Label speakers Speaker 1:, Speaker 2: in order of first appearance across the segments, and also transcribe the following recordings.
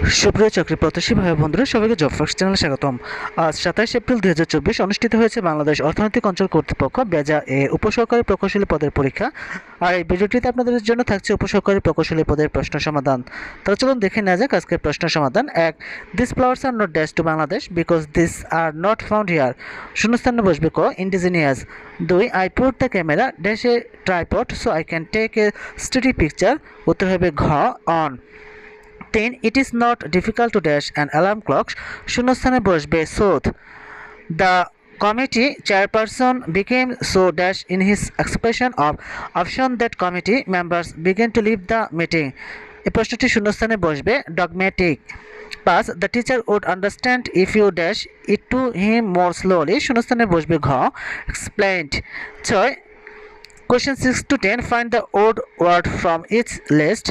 Speaker 1: সুপ্রিয় চাকরি প্রত্যাশী ভাই বন্ধুরা, সবাইকে জব ফার্স্ট চ্যানেলে স্বাগতম। আজ 27 এপ্রিল 2024 অনুষ্ঠিত হয়েছে বাংলাদেশ অর্থনৈতিক অঞ্চল কর্তৃপক্ষ বেজা এ উপসহকারী প্রকৌশলী পদের পরীক্ষা। আর এই ভিডিওটিতে আপনাদের জন্য থাকছে উপসহকারী প্রকৌশলী পদের প্রশ্ন সমাধান। তাহলে চলুন দেখে নেওয়া যাক আজকের প্রশ্ন সমাধান। 1. This flowers are not dash to Bangladesh because this are not found here. শূন্যস্থানে বসবে ক indigenous. 2. I put the camera dash a tripod so I can take a steady picture. উত্তর হবে ঘ on. 10. It is not difficult to dash an alarm clock. শূন্যস্থানে বসবে sore. The committee chairperson became so dash in his expression of option that committee members began to leave the meeting. এই প্রশ্নটি শূন্যস্থানে বসবে dogmatic. 5. The teacher would understand if you dash it to him more slowly. শূন্যস্থানে বসবে ঘ explained. 6. Question 6 to 10. Find the odd word from each list.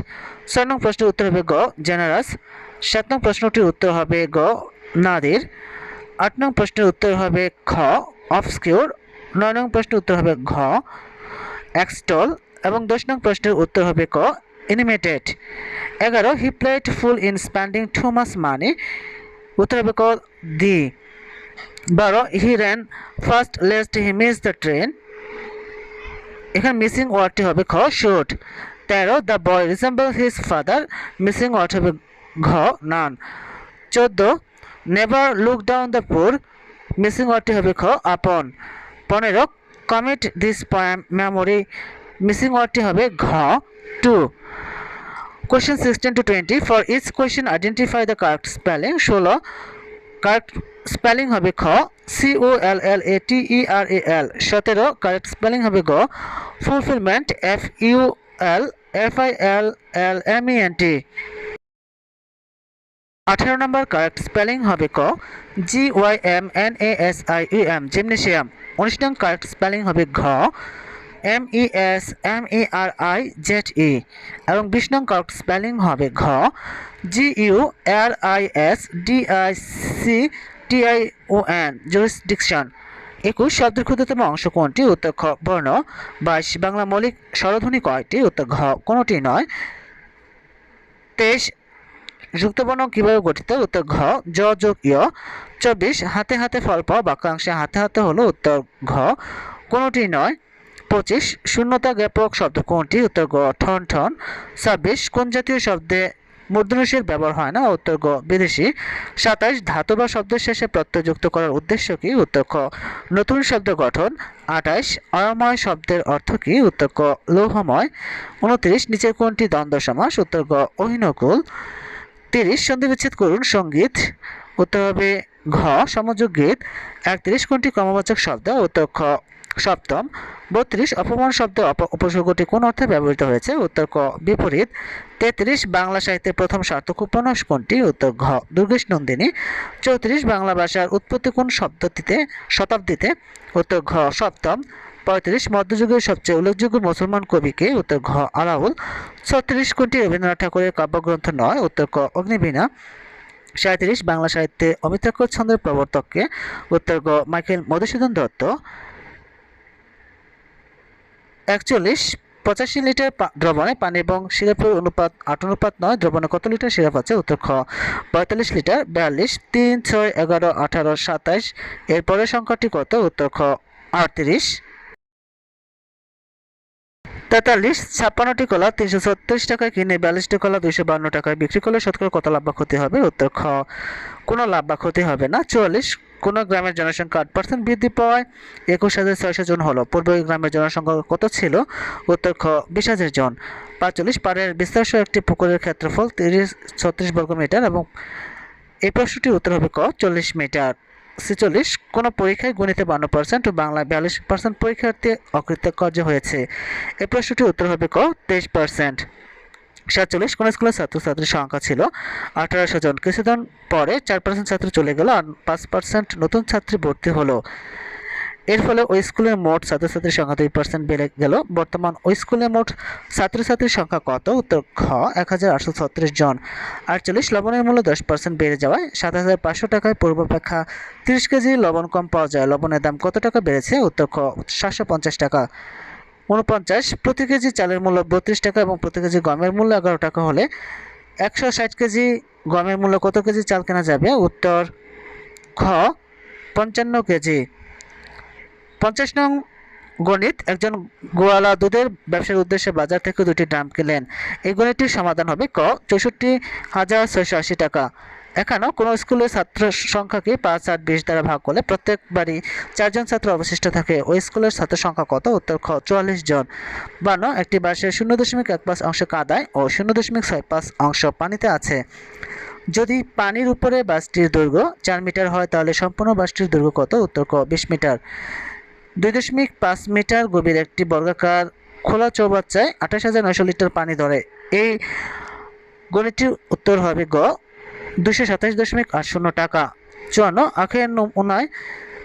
Speaker 1: 6 নং প্রশ্নের উত্তর হবে গ জেনারাস। 7 নং প্রশ্নটির উত্তর হবে গ নাদির। 8 নং প্রশ্নের উত্তর হবে খ অবসকিউর। 9 নং প্রশ্নের উত্তর হবে ঘ এক্সটল এবং 10 নং প্রশ্নের উত্তর হবে ক animated. 11. He played fool in spending too much money. উত্তর হবে ক দি। 12. He ran fast lest he missed the train. এখানে মিসিং ওয়ার্ডটি হবে খ should. 13. The boy resemble his father. Missing word হবে ঘ none. 14. Never look down the poor. Missing ওয়ার্ডটি হবে খ upon. 15. Commit this poem memory. Missing ওয়ার্ডটি হবে ঘ to. Question 16 to 20. For each question identify the correct spelling. 16 correct spelling হবে খ COLLATERAL। 17 কারেক্ট স্পেলিং হবে গ fulfilment FULFILLMENT। 18 number correct spelling হবে ক GYMNASIUM জিমনেশিয়াম। 19 নং কারেক্ট স্পেলিং হবে ঘ MESMERIZE এবং 20 নং কারেক্ট স্পেলিং হবে ঘ GURISDICTION জুরিসডিকশন। 21 শব্দের ক্ষুদ্রতম অংশ কোনটি? উত্তর খ বর্ণ। 22 বাংলা মৌলিক স্বরধ্বনি কয়টি? উত্তর ঘ কোনটি নয়। 23 যুক্তবর্ণ কিভাবে গঠিত? উত্তর ঘ জ যোগ য়। 24 হাতে হাতে ফল পাও বাক্যাংশে হাতে হাতে হলো। উত্তর ঘ কোনটি নয়। 25 শূন্যতা জ্ঞাপক শব্দ কোনটি? উত্তর গ ঠন ঠন। 26 কোন জাতীয় শব্দে মূর্ধন্যষের ব্যবহার হয় না? উত্তর গ বিদেশি। 27 ধাতু বা শব্দের শেষে প্রত্যয় যুক্ত করার উদ্দেশ্য কি? উত্তর খ নতুন শব্দ গঠন। 28 অয়ময় শব্দের অর্থ কি? উত্তর ক লৌহময়। 29 নিচের কোনটি দ্বন্দ্ব সমাস? উত্তর গ অহিনকুল। 30 সন্ধি বিচ্ছেদ করুন সঙ্গীত। উত্তর হবে ঘ সমযোগ গীত। 31 কোনটি ক্রমবাচক শব্দ? উত্তর খ সপ্তম। 32 অপমান শব্দ উপসর্গটি কোন অর্থে ব্যবহৃত হয়েছে? উত্তর ক বিপরীত। 33 বাংলা সাহিত্যের প্রথম সার্থক উপন্যাস কোনটি? উত্তর ঘ দুর্গেশ নন্দিনী। 34 বাংলা ভাষার উৎপত্তি কোন শতাব্দীতে? উত্তর ঘ সপ্তম। 35 মধ্যযুগের সবচেয়ে উল্লেখযোগ্য মুসলমান কবি কে? উত্তর ঘ আলাউল। 36 কোনটি রবীন্দ্রনাথ ঠাকুরের কাব্যগ্রন্থ নয়? উত্তর ক অগ্নিবীণা। 37 বাংলা সাহিত্যে অমিত্রাক্ষর ছন্দের প্রবর্তক কে? উত্তর গ মাইকেল মধুসূদন দত্ত। 41 85 লিটার দ্রবণে পানি এবং সিরাপের অনুপাত 8:9। দ্রবণে কত লিটার সিরাপ আছে? উত্তর খ 45 লিটার। 42 3 6 11 18 27 এর পরের সংখ্যাটি কত? উত্তর খ 38। 43 56টি কলা 336 টাকায় কিনে 42টি কলা 252 টাকায় বিক্রি করলে শতকরা কত লাভ বা ক্ষতি হবে? উত্তর খ কোনো লাভ বা ক্ষতি হবে না। 44 কোন গ্রামের জনসংখ্যা 8% বৃদ্ধি পাওয়ায় 21,600 জন হলো। পূর্বে ওই গ্রামের জনসংখ্যা কত ছিল? উত্তর খ 20,000 জন। 45 পাড়ের বিস্তার সহ একটি পুকুরের ক্ষেত্রফল 36 বর্গমিটার এবং এই প্রশ্নটির উত্তর হবে ক 40 মিটার। 46 কোন পরীক্ষায় গণিতে 52% ও বাংলায় 42% পরীক্ষার্থী অকৃতকার্য হয়েছে। এই প্রশ্নটির উত্তর হবে ক 23%। 47 কোন স্কুলের ছাত্রছাত্রীর সংখ্যা ছিল 1800 জন। কিছুদিন পরে 4% ছাত্র চলে গেল আর 5% নতুন ছাত্রী ভর্তি হলো। এর ফলে ওই স্কুলের মোট ছাত্রছাত্রীর সংখ্যা 2% বেড়ে গেল। বর্তমান ওই স্কুলের মোট ছাত্রছাত্রীর সংখ্যা কত? উত্তর খ 1836 জন। 48 লবণের মূল্য 10% বেড়ে যাওয়ায় 7,500 টাকায় পূর্বাপেক্ষা 30 কেজি লবণ কম পাওয়া যায়। লবণের দাম কত টাকা বেড়েছে? উত্তর খ 750 টাকা। 49 প্রতি কেজি চালের মূল্য 32 টাকা এবং প্রতি কেজি গমের মূল্য 11 টাকা হলে 160 কেজি গমের মূল্য কত কেজি চাল কেনা যাবে? উত্তর খ 55 কেজি। 50 নং গণিত, একজন গোয়ালা দুধের ব্যবসার উদ্দেশ্যে বাজার থেকে 2টি ড্রাম কিনলেন। এই গণিতটির সমাধান হবে ক 64,680 টাকা। এখানেও কোনো স্কুলের ছাত্র সংখ্যাকে 5, 8, 20 দ্বারা ভাগ করলে প্রত্যেকবারই 4 জন ছাত্র অবশিষ্ট থাকে। ওই স্কুলের ছাত্র সংখ্যা কত? উত্তর খ 44 জন। 52 একটি বাঁশের 0.15 অংশ কাদায় ও 0.65 অংশ পানিতে আছে। যদি পানির উপরে বাসটির দৈর্ঘ্য 4 মিটার হয় তাহলে সম্পূর্ণ বাসটির দৈর্ঘ্য কত? উত্তর ক 20 মিটার। 2.5 মিটার গভীর একটি বর্গাকার খোলা চৌবাচ্চায় 28,900 লিটার পানি ধরে। এই গণিতটির উত্তর হবে গ 227.80 টাকা। 54 আখের নমুনায়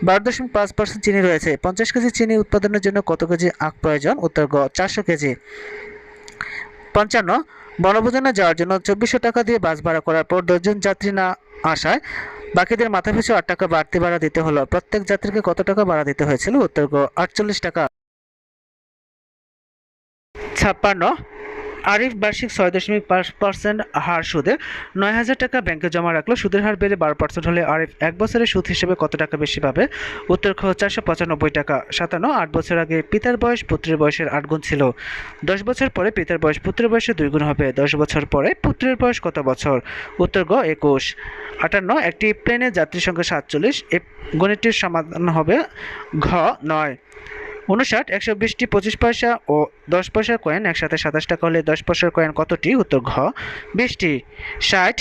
Speaker 1: 12.5% চিনি রয়েছে। 50 কেজি চিনি উৎপাদনের জন্য কত কেজি আখ প্রয়োজন? উত্তর গ 400 কেজি। 55 বনভোজনে যাওয়ার জন্য 2400 টাকা দিয়ে বাস ভাড়া করার পর 10 জন যাত্রী না আসায় বাকিদের মাথাপিছু 8 টাকা বাড়তি ভাড়া দিতে হলো। প্রত্যেক যাত্রীকে কত টাকা ভাড়া দিতে হয়েছিল? উত্তর গ 48 টাকা। 56 আরিফ বার্ষিক 6.5% হার সুদে 9,000 টাকা ব্যাংকে জমা রাখলো। সুদের হার বেড়ে 12% হলে আরিফ 1 বছরের সুদ হিসেবে কত টাকা বেশি পাবে? উত্তর খ 495 টাকা। 57 8 বছর আগে পিতার বয়স পুত্রের বয়সের 8 গুণ ছিল। 10 বছর পরে পিতার বয়স পুত্রের বয়সের 2 গুণ হবে। 10 বছর পরে পুত্রের বয়স কত বছর? উত্তর গ 21। 58 একটি প্লেনে যাত্রী সংখ্যা 47। এই গণিতটির সমাধান হবে ঘ 9। 59 120টি 25 পয়সা ও 10 পয়সার কয়েন একসাথে 27 টাকা হলে 10 পয়সার কয়েন কতটি? উত্তর ঘ 20টি। 60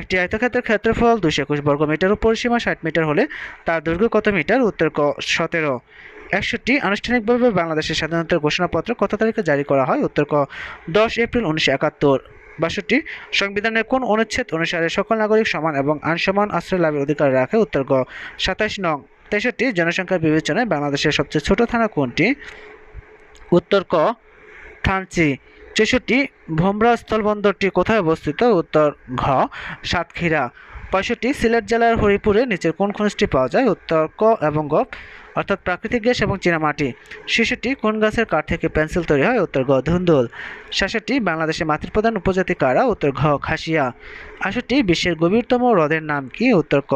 Speaker 1: একটি আয়তক্ষেত্রের ক্ষেত্রফল 221 বর্গমিটার ও পরিসীমা 60 মিটার হলে তার দৈর্ঘ্য কত মিটার? উত্তর ক 17। 61 আনুষ্ঠানিকভাবে বাংলাদেশের স্বাধীনতার ঘোষণাপত্র কত তারিখে জারি করা হয়? উত্তর ক 10 এপ্রিল 1971। 62 সংবিধানের কোন অনুচ্ছেদ অনুসারে সকল নাগরিক সমান এবং আইন সমান আশ্রয় লাভের অধিকার রাখে? উত্তর গ 27 নং। 63 জনসংখ্যার বিবেচনায় বাংলাদেশের সবচেয়ে ছোট থানা কোনটি? উত্তর ক থানচি। 64 ভোমরা স্থলবন্দরটি কোথায় অবস্থিত? উত্তর ঘ সাতক্ষীরা। 65 সিলেট জেলার হরিপুরে নিচের কোন খনিজটি পাওয়া যায়? উত্তর ক এবং গ অর্থাৎ প্রাকৃতিক গ্যাস এবং চীনামাটি। 66 কোন গাছের কাঠ থেকে পেন্সিল তৈরি হয়? উত্তর গ ধুন্দুল। 67 বাংলাদেশের মাতৃপ্রধান উপজাতি কারা? উত্তর ঘ খাসিয়া। 68 বিশ্বের গভীরতম হ্রদের নাম কি? উত্তর ক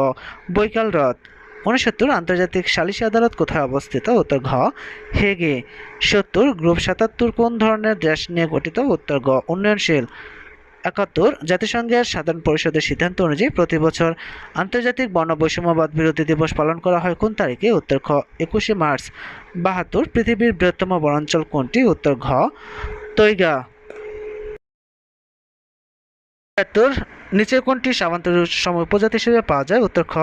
Speaker 1: বৈকাল হ্রদ। 69 আন্তর্জাতিক সালিসি আদালত কোথায় অবস্থিত? উত্তর ঘ হেগে। 70 গ্রুপ 77 কোন ধরনের দেশ নিয়ে গঠিত? উত্তর গ উন্নয়নশীল। 71 জাতিসংঘের সাধারণ পরিষদের সিদ্ধান্ত অনুযায়ী প্রতি বছর আন্তর্জাতিক বর্ণবৈষম্যবাদ বিরোধী দিবস পালন করা হয় কোন তারিখে? উত্তর খ 21শে মার্চ। 72 পৃথিবীর বৃহত্তম বনাঞ্চল কোনটি? উত্তর ঘ তৈগা। 73 নিচের কোনটি সামান্তরিক সম উপজাতি হিসেবে পাওয়া যায়? উত্তর খ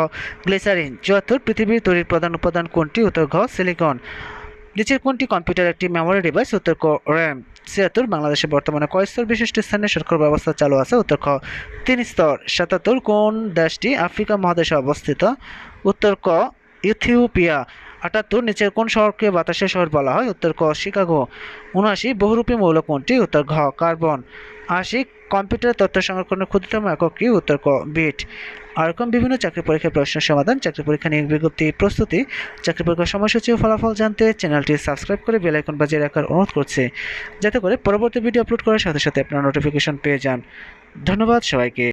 Speaker 1: গ্লিসারিন। 74 পৃথিবীর তৈরির প্রধান উপাদান কোনটি? উত্তর ঘ সিলিকন। নিচের কোনটি কম্পিউটার একটি মেমোরি ডিভাইস? উত্তর ক র্যাম। 76 বাংলাদেশে বর্তমানে কয় স্তর বিশিষ্ট স্থানীয় সরকার ব্যবস্থা চালু আছে? উত্তর খ 3 স্তর। 77 কোন দেশটি আফ্রিকা মহাদেশে অবস্থিত? উত্তর ক ইথিওপিয়া। 78 নিচের কোন শহরকে বাতাসের শহর বলা হয়? উত্তর ক শিকাগো। 79 বহুরূপী মৌল কোনটি? উত্তর ঘ কার্বন। 80 কম্পিউটার তথ্য সংরক্ষণের ক্ষুদ্রতম একক কি? উত্তর ক বিট। এরকম বিভিন্ন চাকরি পরীক্ষার প্রশ্নের সমাধান, চাকরি পরীক্ষা নিয়োগ বিজ্ঞপ্তি প্রস্তুতি, চাকরি পরীক্ষার সময়সূচি ও ফলাফল জানতে চ্যানেলটি সাবস্ক্রাইব করে বেল আইকন বাজিয়ে রাখার অনুরোধ করছি, যাতে করে পরবর্তী ভিডিও আপলোড করার সাথে সাথে আপনারা নোটিফিকেশন পেয়ে যান। ধন্যবাদ সবাইকে।